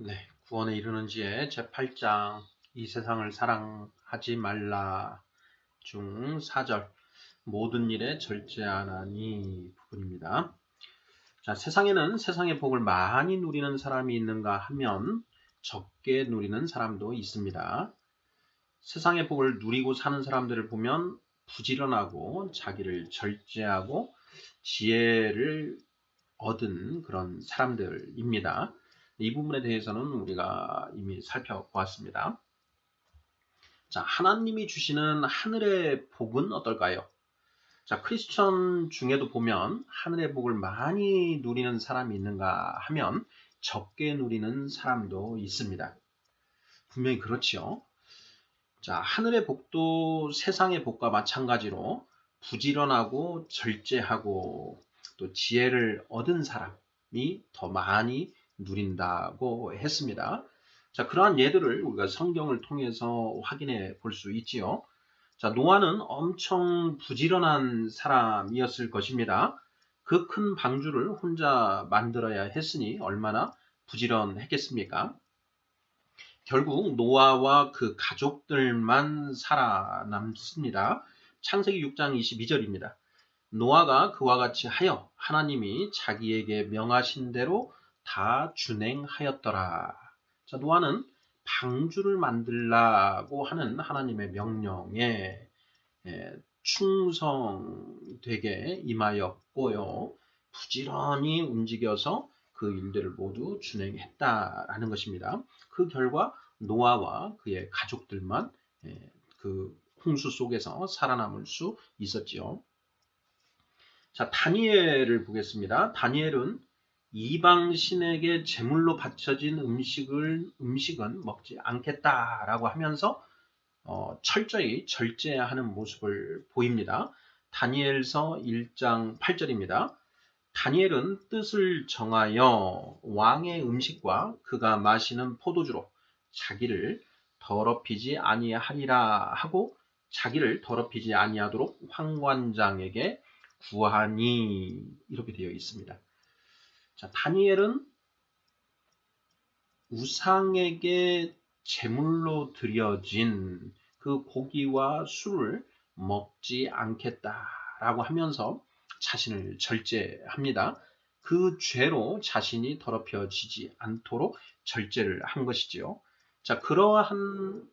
네, 구원에 이르는 지에 제8장 이 세상을 사랑하지 말라 중 4절 모든 일에 절제하나니 부분입니다. 자, 세상에는 세상의 복을 많이 누리는 사람이 있는가 하면 적게 누리는 사람도 있습니다. 세상의 복을 누리고 사는 사람들을 보면 부지런하고 자기를 절제하고 지혜를 얻은 그런 사람들입니다. 이 부분에 대해서는 우리가 이미 살펴보았습니다. 자, 하나님이 주시는 하늘의 복은 어떨까요? 자, 크리스천 중에도 보면 하늘의 복을 많이 누리는 사람이 있는가 하면 적게 누리는 사람도 있습니다. 분명히 그렇지요. 자, 하늘의 복도 세상의 복과 마찬가지로 부지런하고 절제하고 또 지혜를 얻은 사람이 더 많이 누린다고 했습니다. 자, 그러한 예들을 우리가 성경을 통해서 확인해 볼 수 있지요. 자, 노아는 엄청 부지런한 사람이었을 것입니다. 그 큰 방주를 혼자 만들어야 했으니 얼마나 부지런했겠습니까? 결국 노아와 그 가족들만 살아남습니다. 창세기 6장 22절입니다. 노아가 그와 같이 하여 하나님이 자기에게 명하신 대로 다 준행하였더라. 자, 노아는 방주를 만들라고 하는 하나님의 명령에 충성되게 임하였고요. 부지런히 움직여서 그 일들을 모두 준행했다라는 것입니다. 그 결과 노아와 그의 가족들만 그 홍수 속에서 살아남을 수 있었지요. 자, 다니엘을 보겠습니다. 다니엘은 이방 신에게 제물로 바쳐진 음식은 먹지 않겠다라고 하면서 철저히 절제하는 모습을 보입니다. 다니엘서 1장 8절입니다. 다니엘은 뜻을 정하여 왕의 음식과 그가 마시는 포도주로 자기를 더럽히지 아니하리라 하고 자기를 더럽히지 아니하도록 황관장에게 구하니 이렇게 되어 있습니다. 자, 다니엘은 우상에게 제물로 드려진 그 고기와 술을 먹지 않겠다라고 하면서 자신을 절제합니다. 그 죄로 자신이 더럽혀지지 않도록 절제를 한 것이지요. 자, 그러한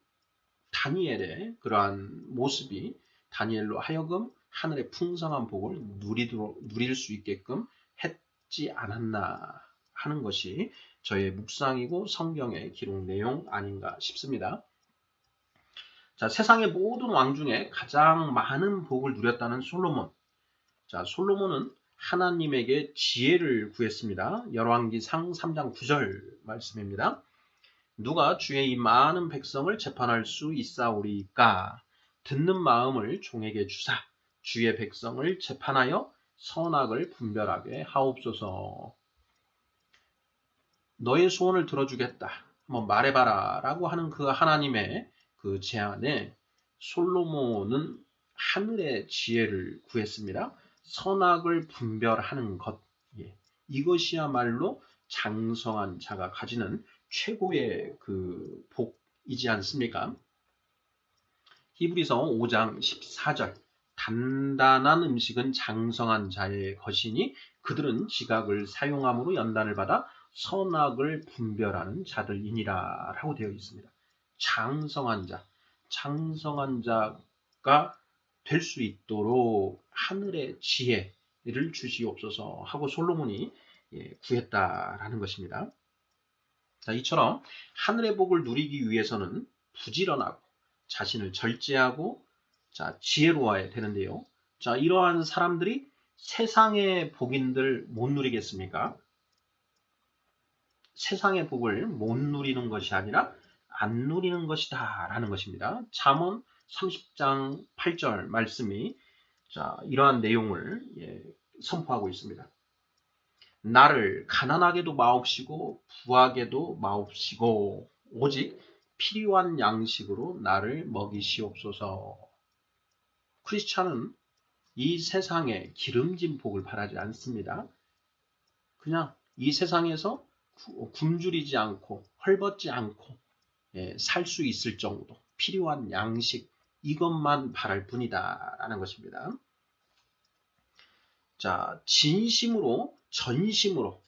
다니엘의 그러한 모습이 다니엘로 하여금 하늘의 풍성한 복을 누릴 수 있게끔 했지 않았나 하는 것이 저의 묵상이고 성경의 기록 내용 아닌가 싶습니다. 자, 세상의 모든 왕 중에 가장 많은 복을 누렸다는 솔로몬. 자, 솔로몬은 하나님에게 지혜를 구했습니다. 열왕기상 3장 9절 말씀입니다. 누가 주의 이 많은 백성을 재판할 수 있사오리까? 듣는 마음을 종에게 주사 주의 백성을 재판하여 선악을 분별하게 하옵소서. 너의 소원을 들어주겠다. 한번 말해봐라 라고 하는 그 하나님의 그 제안에 솔로몬은 하늘의 지혜를 구했습니다. 선악을 분별하는 것. 이것이야말로 장성한 자가 가지는 최고의 그 복이지 않습니까? 히브리서 5장 14절 단단한 음식은 장성한 자의 것이니 그들은 지각을 사용함으로 연단을 받아 선악을 분별하는 자들이니라 라고 되어 있습니다. 장성한 자가 될 수 있도록 하늘의 지혜를 주시옵소서 하고 솔로몬이 구했다라는 것입니다. 자, 이처럼 하늘의 복을 누리기 위해서는 부지런하고 자신을 절제하고 자, 지혜로워야 되는데요. 자, 이러한 사람들이 세상의 복인들 못 누리겠습니까? 세상의 복을 못 누리는 것이 아니라 안 누리는 것이다 라는 것입니다. 잠언 30장 8절 말씀이 자, 이러한 내용을 선포하고 있습니다. 나를 가난하게도 마옵시고 부하게도 마옵시고 오직 필요한 양식으로 나를 먹이시옵소서. 크리스찬은 이 세상에 기름진 복을 바라지 않습니다. 그냥 이 세상에서 굶주리지 않고 헐벗지 않고 살 수 있을 정도 필요한 양식 이것만 바랄 뿐이다 라는 것입니다. 자, 진심으로 전심으로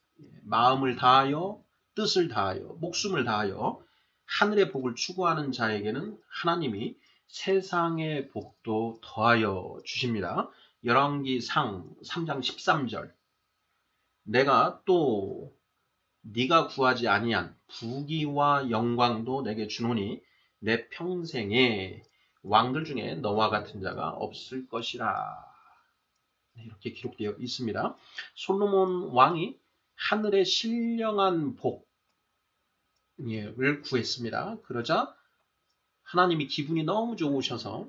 마음을 다하여 뜻을 다하여 목숨을 다하여 하늘의 복을 추구하는 자에게는 하나님이 세상의 복도 더하여 주십니다. 열왕기상 3장 13절 내가 또 네가 구하지 아니한 부귀와 영광도 내게 주노니 내 평생에 왕들 중에 너와 같은 자가 없을 것이라. 이렇게 기록되어 있습니다. 솔로몬 왕이 하늘의 신령한 복을 구했습니다. 그러자 하나님이 기분이 너무 좋으셔서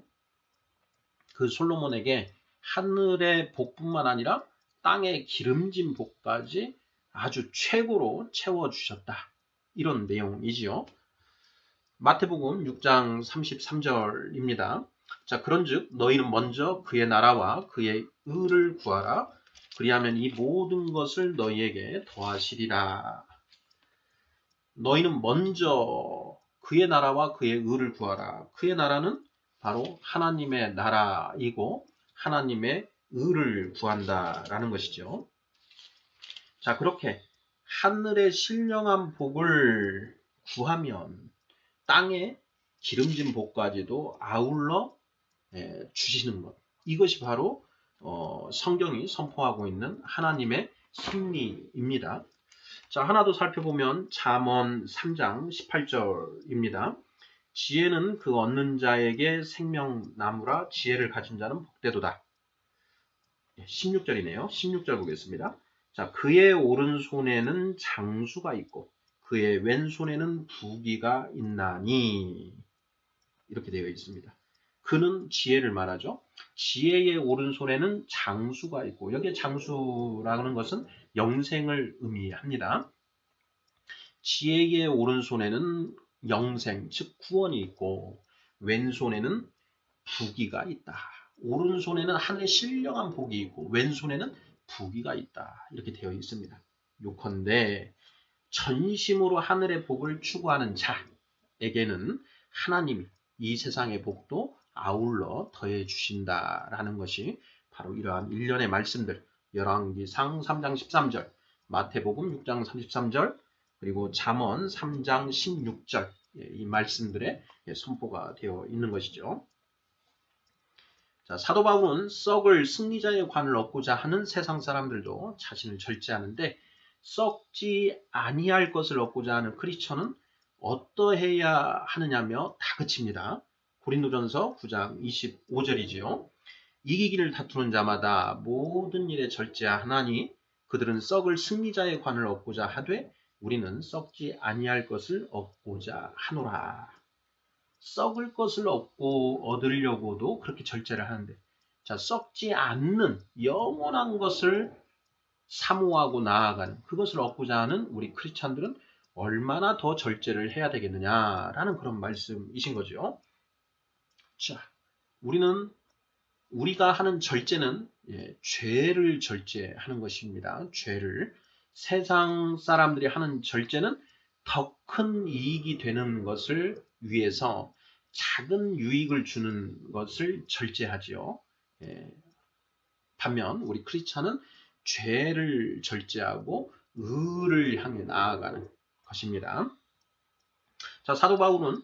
그 솔로몬에게 하늘의 복뿐만 아니라 땅의 기름진 복까지 아주 최고로 채워주셨다. 이런 내용이지요. 마태복음 6장 33절입니다. 자, 그런즉 너희는 먼저 그의 나라와 그의 의를 구하라. 그리하면 이 모든 것을 너희에게 더하시리라. 너희는 먼저 그의 나라와 그의 의를 구하라. 그의 나라는 바로 하나님의 나라이고 하나님의 의를 구한다라는 것이죠. 자, 그렇게 하늘의 신령한 복을 구하면 땅의 기름진 복까지도 아울러 주시는 것. 이것이 바로 성경이 선포하고 있는 하나님의 섭리입니다. 자, 하나 더 살펴보면 잠언 3장 18절입니다. 지혜는 그 얻는 자에게 생명나무라 지혜를 가진 자는 복되도다. 16절이네요. 16절 보겠습니다. 자, 그의 오른손에는 장수가 있고 그의 왼손에는 부귀가 있나니 이렇게 되어 있습니다. 그는 지혜를 말하죠. 지혜의 오른손에는 장수가 있고 여기에 장수라는 것은 영생을 의미합니다. 지혜의 오른손에는 영생, 즉 구원이 있고 왼손에는 부귀가 있다. 오른손에는 하늘의 신령한 복이 있고 왼손에는 부귀가 있다. 이렇게 되어 있습니다. 요컨대 전심으로 하늘의 복을 추구하는 자에게는 하나님이 이 세상의 복도 아울러 더해 주신다라는 것이 바로 이러한 일련의 말씀들 열왕기상 3장 13절, 마태복음 6장 33절, 그리고 잠언 3장 16절 이 말씀들에 선포가 되어 있는 것이죠. 자, 사도 바울은 썩을 승리자의 관을 얻고자 하는 세상 사람들도 자신을 절제하는데 썩지 아니할 것을 얻고자 하는 크리스천은 어떠해야 하느냐며 다그칩니다. 고린도전서 9장 25절이지요. 이기기를 다투는 자마다 모든 일에 절제하나니 그들은 썩을 승리자의 관을 얻고자 하되 우리는 썩지 아니할 것을 얻고자 하노라. 썩을 것을 얻으려고도 그렇게 절제를 하는데 자, 썩지 않는 영원한 것을 사모하고 나아가는 그것을 얻고자 하는 우리 크리스찬들은 얼마나 더 절제를 해야 되겠느냐라는 그런 말씀이신 거죠. 자, 우리가 하는 절제는 죄를 절제하는 것입니다. 죄를 세상 사람들이 하는 절제는 더 큰 이익이 되는 것을 위해서 작은 유익을 주는 것을 절제하지요. 반면 우리 크리스찬은 죄를 절제하고 의를 향해 나아가는 것입니다. 자, 사도 바울은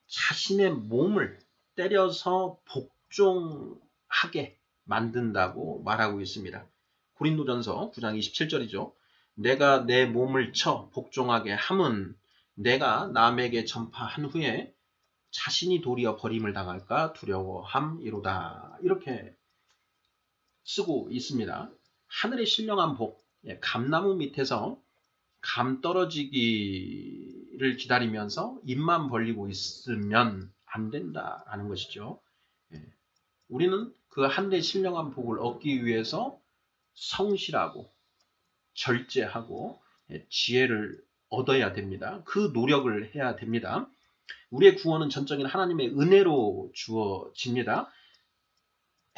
자신의 몸을 때려서 복종하게 만든다고 말하고 있습니다. 고린도전서 9장 27절이죠. 내가 내 몸을 쳐 복종하게 함은 내가 남에게 전파한 후에 자신이 도리어 버림을 당할까 두려워함이로다. 이렇게 쓰고 있습니다. 하늘의 신령한 복, 감나무 밑에서 감 떨어지기를 기다리면서 입만 벌리고 있으면 안 된다라는 것이죠. 우리는 그 하늘의 신령한 복을 얻기 위해서 성실하고 절제하고 지혜를 얻어야 됩니다. 그 노력을 해야 됩니다. 우리의 구원은 전적인 하나님의 은혜로 주어집니다.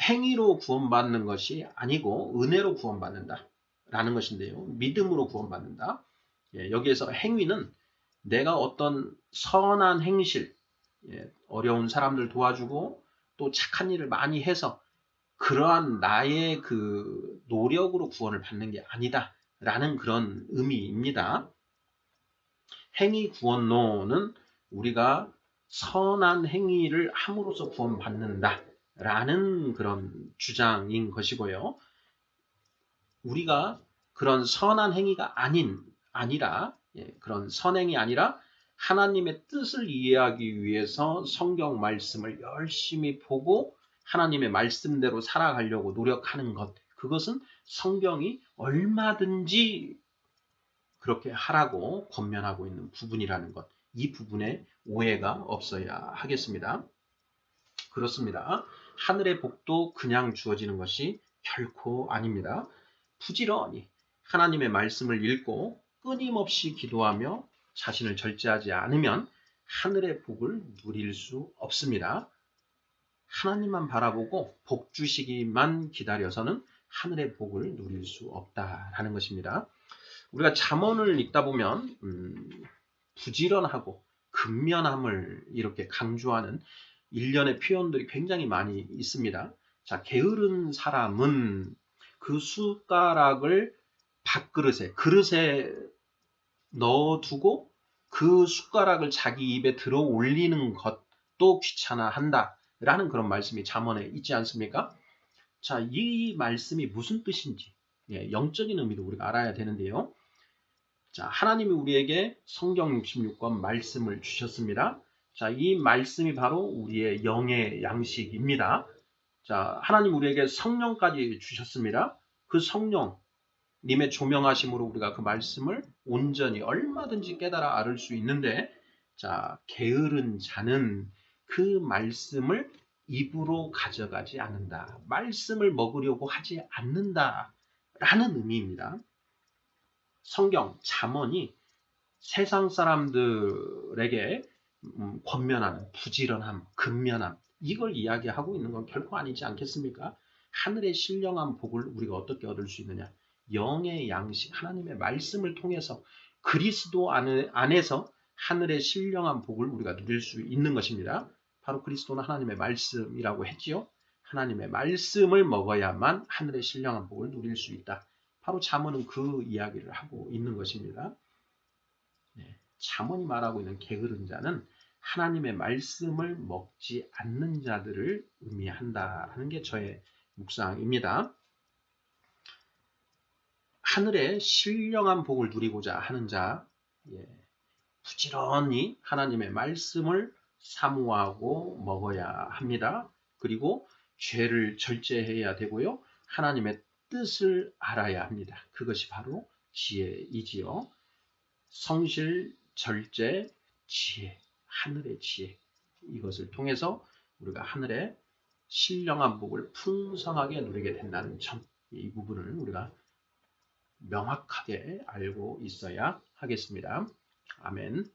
행위로 구원받는 것이 아니고 은혜로 구원받는다. 라는 것인데요. 믿음으로 구원받는다. 예, 여기에서 행위는 내가 어떤 선한 행실, 예, 어려운 사람들 도와주고 또 착한 일을 많이 해서 그러한 나의 그 노력으로 구원을 받는 게 아니다. 라는 그런 의미입니다. 행위 구원론은 우리가 선한 행위를 함으로써 구원받는다. 라는 그런 주장인 것이고요. 우리가 그런 선한 행위가 아니라, 예, 그런 선행이 아니라 하나님의 뜻을 이해하기 위해서 성경 말씀을 열심히 보고 하나님의 말씀대로 살아가려고 노력하는 것. 그것은 성경이 얼마든지 그렇게 하라고 권면하고 있는 부분이라는 것. 이 부분에 오해가 없어야 하겠습니다. 그렇습니다. 하늘의 복도 그냥 주어지는 것이 결코 아닙니다. 부지런히 하나님의 말씀을 읽고 끊임없이 기도하며 자신을 절제하지 않으면 하늘의 복을 누릴 수 없습니다. 하나님만 바라보고 복 주시기만 기다려서는 하늘의 복을 누릴 수 없다라는 것입니다. 우리가 잠언을 읽다 보면 부지런하고 근면함을 이렇게 강조하는 일련의 표현들이 굉장히 많이 있습니다. 자, 게으른 사람은 그 숟가락을 그릇에 넣어두고 그 숟가락을 자기 입에 들어 올리는 것도 귀찮아한다. 라는 그런 말씀이 잠언에 있지 않습니까? 자, 이 말씀이 무슨 뜻인지, 예, 영적인 의미도 우리가 알아야 되는데요. 자, 하나님이 우리에게 성경 66권 말씀을 주셨습니다. 자, 이 말씀이 바로 우리의 영의 양식입니다. 자, 하나님 우리에게 성령까지 주셨습니다. 그 성령님의 조명하심으로 우리가 그 말씀을 온전히 얼마든지 깨달아 알을 수 있는데, 자, 게으른 자는 그 말씀을 입으로 가져가지 않는다. 말씀을 먹으려고 하지 않는다. 라는 의미입니다. 성경, 잠언이 세상 사람들에게 권면하는 부지런함, 근면함, 이걸 이야기하고 있는 건 결코 아니지 않겠습니까? 하늘의 신령한 복을 우리가 어떻게 얻을 수 있느냐? 영의 양식, 하나님의 말씀을 통해서 그리스도 안에서 하늘의 신령한 복을 우리가 누릴 수 있는 것입니다. 바로 그리스도는 하나님의 말씀이라고 했지요. 하나님의 말씀을 먹어야만 하늘의 신령한 복을 누릴 수 있다. 바로 잠언은 그 이야기를 하고 있는 것입니다. 네, 잠언이 말하고 있는 게으른 자는 하나님의 말씀을 먹지 않는 자들을 의미한다는 게 저의 묵상입니다. 하늘의 신령한 복을 누리고자 하는 자, 예, 부지런히 하나님의 말씀을 사모하고 먹어야 합니다. 그리고 죄를 절제해야 되고요. 하나님의 뜻을 알아야 합니다. 그것이 바로 지혜이지요. 성실, 절제, 지혜, 하늘의 지혜. 이것을 통해서 우리가 하늘의 신령한 복을 풍성하게 누리게 된다는 점, 이 부분을 우리가 명확하게 알고 있어야 하겠습니다. 아멘.